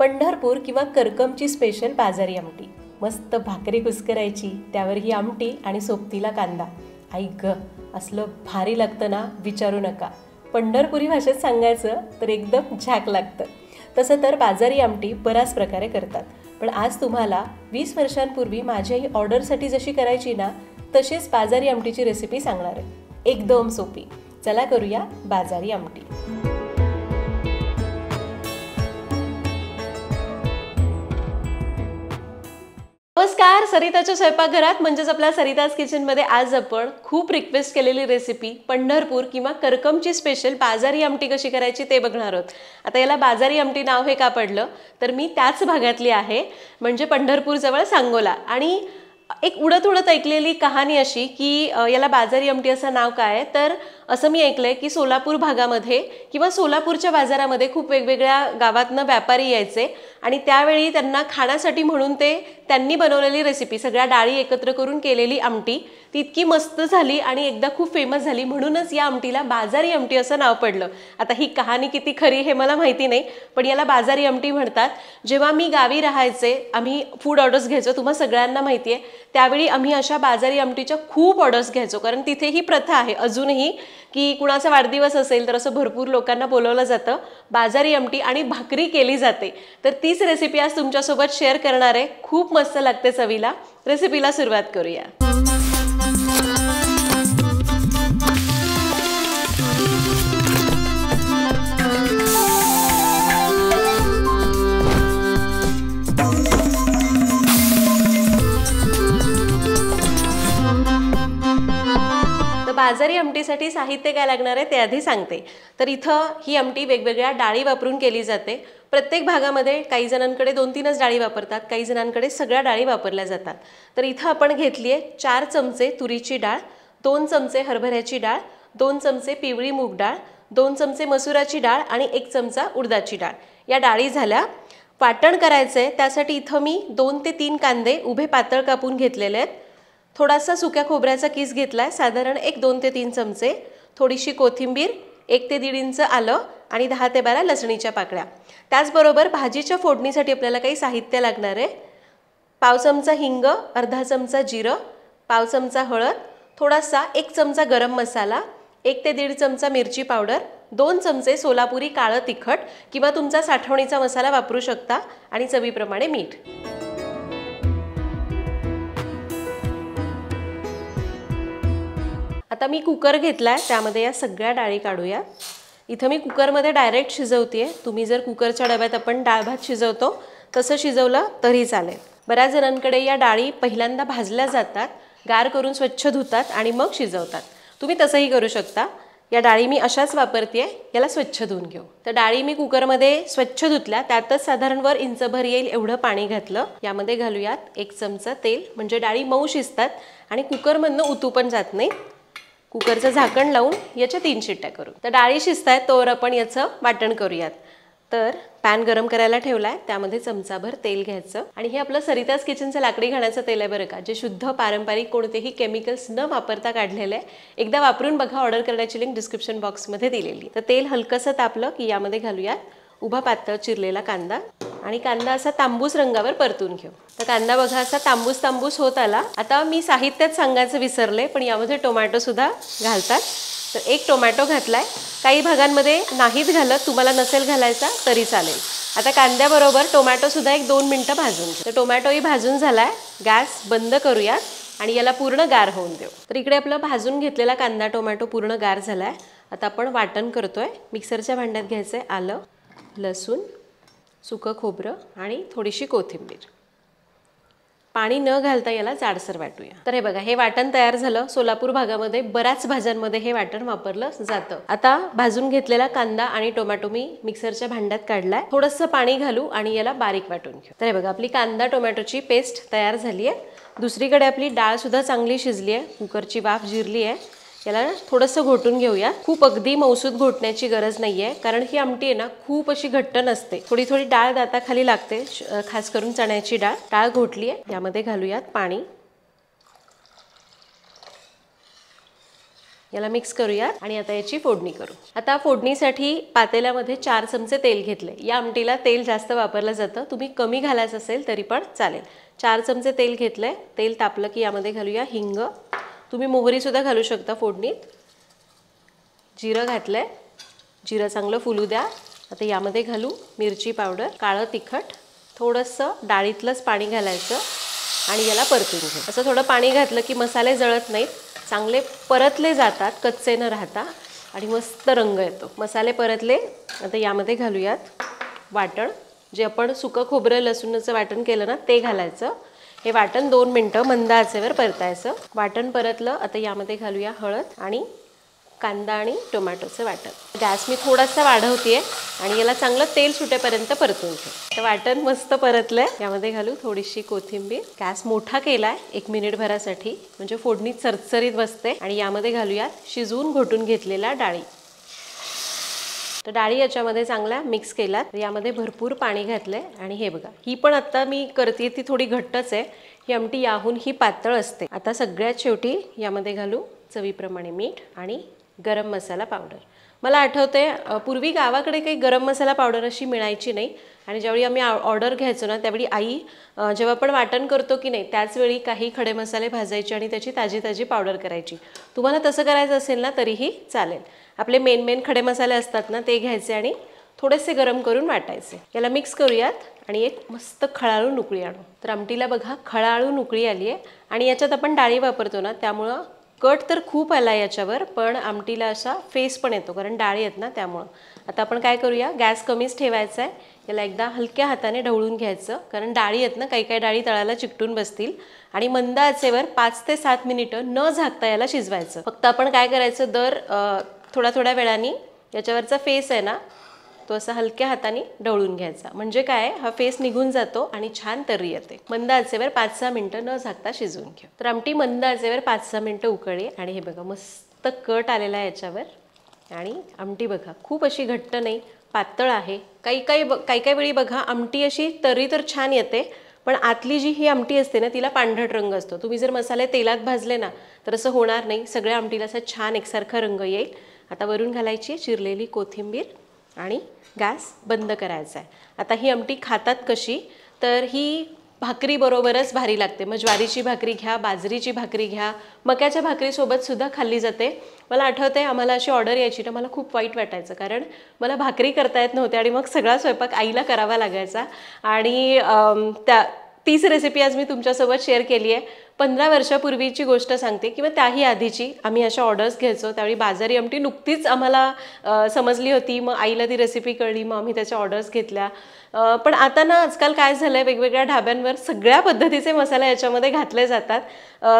पंढरपूर किंवा करकमची स्पेशल बाजारी आमटी, मस्त भाकरी कुस्करायची, त्यावर ही आमटी आणि सोबतीला कांदा. आई ग, असलं भारी लागतं ना, विचारू नका. पंढरपुरी भाषेत सांगायचं तर एकदम झॅक लागतं. तसं तर बाजारी आमटी बऱ्याच प्रकारे करतात, पण आज तुम्हाला 20 वर्षांपूर्वी माझ्या ही ऑर्डरसाठी जशी करायची ना, तशीच बाजारी आमटीची रेसिपी सांगणार आहे. एकदम सोपी. चला करूया बाजारी आमटी. नमस्कार, सरिताच्या स्वयंपाकघरात म्हणजेच आपल्या सरिताज किचनमध्ये आज आपण खूप रिक्वेस्ट केलेली रेसिपी पंढरपूर किंवा करकमची स्पेशल बाजारी आमटी कशी करायची ते बघणार आहोत. आता याला बाजारी आमटी नाव हे का पडलं तर मी त्याच भागातली आहे, म्हणजे पंढरपूर जवळ सांगोला. आणि एक उडत उडत ऐकलेली कहाणी अशी की याला बाजारी आमटी असं नाव काय, तर असं मी ऐकलंय की सोलापूर भागामध्ये किंवा सोलापूरच्या बाजारामध्ये खूप वेगवेगळ्या गावातनं व्यापारी यायचे आणि त्यावेळी त्यांना खाण्यासाठी म्हणून त्यांनी बनवलेली रेसिपी, सगळ्या डाळी एकत्र करून केलेली आमटी ती इतकी मस्त झाली आणि एकदा खूप फेमस झाली, म्हणूनच या आमटीला बाजारी आमटी असं नाव पडलं. आता ही कहाणी किती खरी हे मला माहिती नाही, पण याला बाजारी आमटी म्हणतात. जेव्हा मी गावी राहायचे, आम्ही फूड ऑर्डर्स घ्यायचो, तुम्हाला सगळ्यांना माहिती आहे, त्यावेळी आम्ही अशा बाजारी आमटीच्या खूप ऑर्डर्स घ्यायचो. कारण तिथे ही प्रथा आहे अजूनही की कुणाचा वाढदिवस असेल तर असं भरपूर लोकांना बोलवलं जातं, बाजारी आमटी आणि भाकरी केली जाते. तर तीच रेसिपी आज तुमच्यासोबत शेअर करणार आहे. खूप मस्त लागते चवीला. रेसिपीला सुरुवात करूया. बाजारी आमटीसाठी साहित्य काय लागणार आहे ते आधी सांगते. तर इथं ही आमटी वेगवेगळ्या डाळी वापरून केली जाते. प्रत्येक भागामध्ये काही जणांकडे 2-3च डाळी वापरतात, काही जणांकडे सगळ्या डाळी वापरल्या जातात. तर इथं आपण घेतली आहे 4 चमचे तुरीची डाळ, 2 चमचे हरभऱ्याची डाळ, 2 चमचे पिवळी मूग डाळ, 2 चमचे मसुराची डाळ आणि 1 चमचा उडदाची डाळ. या डाळी झाल्या. वाटण करायचंय त्यासाठी इथं मी 2 ते 3 कांदे उभे पातळ कापून घेतलेले आहेत. थोडासा सुक्या खोबऱ्याचा किस घेतलाय, साधारण 2 ते 3 चमचे, थोडीशी कोथिंबीर, 1 ते 1.5 इंच आलं आणि 10 ते 12 लसणीच्या पाकळ्या. त्याचबरोबर भाजीच्या फोडणीसाठी आपल्याला काही साहित्य लागणार आहे. पाव चमचा हिंग, अर्धा चमचा जिरं, पाव चमचा हळद, थोडासा 1 चमचा गरम मसाला, 1 ते 1.5 चमचा मिरची पावडर, 2 चमचे सोलापुरी काळं तिखट किंवा तुमचा साठवणीचा मसाला वापरू शकता आणि चवीप्रमाणे मीठ. आता मी कुकर घेतलाय, त्यामध्ये या सगळ्या डाळी काढूया. इथं मी कुकरमध्ये डायरेक्ट शिजवते. तुम्ही जर कुकरच्या डब्यात आपण डाळ भात शिजवतो तसं शिजवलं तरी चालेल. बऱ्याच जणांकडे या डाळी पहिल्यांदा भाजल्या जातात, गार करून स्वच्छ धुतात आणि मग शिजवतात. तुम्ही तसंही करू शकता. या डाळी मी अशाच वापरते. याला स्वच्छ धुवून घेऊ. तर डाळी मी कुकरमध्ये स्वच्छ धुतल्या, त्यातच साधारण वर इंचभर येईल एवढं पाणी घातलं. यामध्ये घालूयात 1 चमचा तेल, म्हणजे डाळी मऊ शिजतात आणि कुकरमधनं उतू पण जात नाही. कुकरचं झाकण लावून याच्या 3 शिट्ट्या करू. तर डाळी शिजतायत तोवर आपण याचं वाटण करूयात. तर पॅन गरम करायला ठेवलाय, त्यामध्ये चमचाभर तेल घ्यायचं आणि हे आपलं सरिताज किचनचं लाकडी घाण्याचं तेल आहे बरं का, जे शुद्ध पारंपरिक कोणतेही केमिकल्स न वापरता काढलेलं आहे. एकदा वापरून बघा, ऑर्डर करण्याची लिंक डिस्क्रिप्शन बॉक्समध्ये दिलेली. तर तेल हलकंसं तापलं की यामध्ये घालूयात उभा पातळ चिरलेला कांदा आणि कांदा असा तांबूस रंगावर परतून घेऊ. तर कांदा बघा असा तांबूस तांबूस होत आला. आता मी साहित्यात सांगायचं विसरले, पण यामध्ये टोमॅटो सुद्धा घालतात. तर 1 टोमॅटो घातलाय. काही भागांमध्ये नाहीच घालत, तुम्हाला नसेल घालायचा तरी चालेल. आता कांद्याबरोबर टोमॅटो सुद्धा 1-2 मिनिटं भाजून घेऊ. तर टोमॅटोही भाजून झालाय. गॅस बंद करूयात आणि याला पूर्ण गार होऊन देऊ. तर इकडे आपलं भाजून घेतलेला कांदा टोमॅटो पूर्ण गार झालाय. आता आपण वाटण करतोय. मिक्सरच्या भांड्यात घ्यायचंय आलं, लसूण, सुकं खोबरं आणि थोडीशी कोथिंबीर. पाणी न घालता याला जाडसर वाटूया. तर हे बघा, हे वाटण तयार झालं. सोलापूर भागामध्ये बऱ्याच भाज्यांमध्ये हे वाटण वापरलं जातं. आता भाजून घेतलेला कांदा आणि टोमॅटो मी मिक्सरच्या भांड्यात काढलाय. थोडंसं पाणी घालू आणि याला बारीक वाटून घेऊ. तर हे बघा, आपली कांदा टोमॅटोची पेस्ट तयार झाली आहे. दुसरीकडे आपली डाळ सुद्धा चांगली शिजली आहे, कुकरची वाफ जिरली आहे. याला थोडंसं घोटून घेऊया. खूप अगदी मौसूद घोटण्याची गरज नाहीये, कारण ही आमटी आहे ना खूप अशी घट्ट नसते. थोडी थोडी डाळ दाताखाली लागते, खास करून चण्याची डाळ. डाळ घोटली आहे, यामध्ये घालूयात पाणी. याला मिक्स करूया आणि आता याची फोडणी करू। आता फोडणीसाठी पातेल्यामध्ये 4 चमचे तेल घेतले। या आमटीला तेल जास्त वापरलं जातं, तुम्ही कमी घालायचं असेल तरी पण चालेल। 4 चमचे तेल घेतले। तेल तापलं की यामध्ये घालूया हिंग, तुम्ही मोहरी सुद्धा घालू शकता फोडणीत। जिरं घातलंय, जिरं चांगलं फुलू द्या। आता यामध्ये घालू मिरची पावडर, काळं तिखट, थोडंसं डाळीतलंच पाणी घालायचं आणि याला परतून घ्या। असं थोडं पाणी घातलं की मसाले जळत नाहीत, चांगले परतले जातात, कच्चे न राहता आणि मस्त रंग येतो। मसाले परतले, आता यामध्ये घालूयात वाटण, जे आपण सुकं खोबरं लसूणचं वाटण केलं ना ते घालायचं। हे वाटण 2 मिनिटं मंद आचेवर परतायचं। वाटण परतलं, आता यामध्ये घालूया हळद आणि कांदा आणि टोमॅटोचं वाटण। गॅस मी थोडासा वाढवते आणि याला चांगलं तेल सुटेपर्यंत परतून घे। तर वाटण मस्त परतलंय, यामध्ये घालू थोडीशी कोथिंबीर। गॅस मोठा केलाय 1 मिनिटभरासाठी, म्हणजे फोडणी चरचरीत बसते। आणि यामध्ये घालूया शिजवून घोटून घेतलेल्या डाळी। तर डाळी याच्यामध्ये चांगल्या मिक्स केल्यात। यामध्ये भरपूर पाणी घातलंय आणि हे बघा, ही पण आता मी करते ती थोडी घट्टच आहे, ही आमटी याहून ही पातळ असते। आता सगळ्यात शेवटी यामध्ये घालू चवीप्रमाणे मीठ आणि गरम मसाला पावडर। मला आठवते पूर्वी गावाकडे काही गरम मसाला पावडर अशी मिळायची नाही आणि ज्यावेळी आम्ही ऑर्डर घ्यायचो ना त्यावेळी आई जेव्हा आपण वाटण करतो की नाही त्याच वेळी काही खडे मसाले भाजायचे आणि त्याची ताजी ताजी पावडर करायची। तुम्हाला तसं करायचं असेल ना तरीही चालेल। आपले मेन खडे मसाले असतात ना ते घ्यायचे आणि थोडेसे गरम करून वाटायचे। याला मिक्स करूयात आणि एक मस्त खळाळून उकळी आणू। तर आमटीला बघा खळाळून उकळी आली आहे आणि याच्यात आपण डाळी वापरतो ना त्यामुळं कट तर खूप आला याच्यावर, पण आमटीला असा फेस पण येतो कारण डाळी आहेत ना त्यामुळं। आता आपण काय करूया, गॅस कमीच ठेवायचा आहे। याला एकदा हलक्या हाताने ढवळून घ्यायचं कारण डाळी आहेत ना, काही डाळी तळाला चिकटून बसतील। आणि मंद आचेवर 5 ते 7 मिनिटं न झाकता याला शिजवायचं। फक्त आपण काय करायचं, दर थोड्या वेळाने याच्यावरचा फेस आहे ना तो असा हलक्या हाताने ढवळून घ्यायचा, म्हणजे काय हा फेस निघून जातो आणि छान तर्री येते। मंद आचेवर 5-6 मिनिटं न झाकता शिजवून घ्या। तर आमटी मंद आचेवर 5-6 मिनिटं उकळली आणि हे बघा मस्त कट आलेला आहे याच्यावर। आणि आमटी बघा खूप अशी घट्ट नाही, पातळ आहे। काही वेळी बघा आमटी अशी तर्री तर छान येते, पण आतली जी ही आमटी असते ना तिला पांढरट रंग असतो। तुम्ही जर मसाले तेलात भाजले ना तर असं होणार नाही, सगळ्या आमटीला असा छान एकसारखा रंग येईल। आता वरून घालायची चिरलेली कोथिंबीर आणि गॅस बंद करायचा आहे। आता ही आमटी खातात कशी, तर ही भाकरी बरोबरच भारी लागते। मग ज्वारीची भाकरी घ्या, बाजरीची भाकरी घ्या, मक्याच्या भाकरीसोबत सुद्धा खाल्ली जाते। मला आठवते आम्हाला अशी ऑर्डर यायची तर मला खूप वाईट वाटायचं कारण मला भाकरी करता येत नव्हत्या आणि मग सगळा स्वयंपाक आईला करावा लागायचा। आणि तीच रेसिपी आज मी तुमच्यासोबत शेअर केली आहे। 15 वर्षापूर्वीची गोष्ट सांगते किंवा त्याही आधीची। आम्ही अशा ऑर्डर्स घ्यायचो, त्यावेळी बाजारी आमटी नुकतीच आम्हाला समजली होती, मग आईला ती रेसिपी कळली, मग आम्ही त्याच्या ऑर्डर्स घेतल्या। पण आता ना आजकाल काय झालंय, वेगवेगळ्या ढाब्यांवर सगळ्या पद्धतीचे मसाले याच्यामध्ये घातले जातात।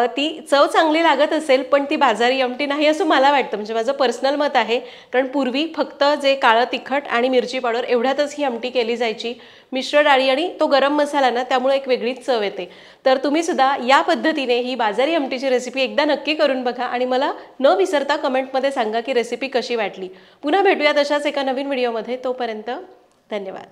ती चव चांगली लागत असेल पण ती बाजारी आमटी नाही असं मला वाटतं, म्हणजे माझं पर्सनल मत आहे। कारण पूर्वी फक्त जे काळं तिखट आणि मिरची पावडर एवढ्यातच ही आमटी केली जायची। मिश्र डाळी आणि तो गरम मसाला ना त्यामुळे एक वेगळीच चव येते। तर तुम्ही सुद्धा या पद्धतीने ही बाजारी आमटीची रेसिपी एकदा नक्की करून बघा आणि मला न विसरता कमेंटमध्ये सांगा की रेसिपी कशी वाटली। पुन्हा भेटूयात अशाच एका नवीन व्हिडिओमध्ये, तोपर्यंत धन्यवाद।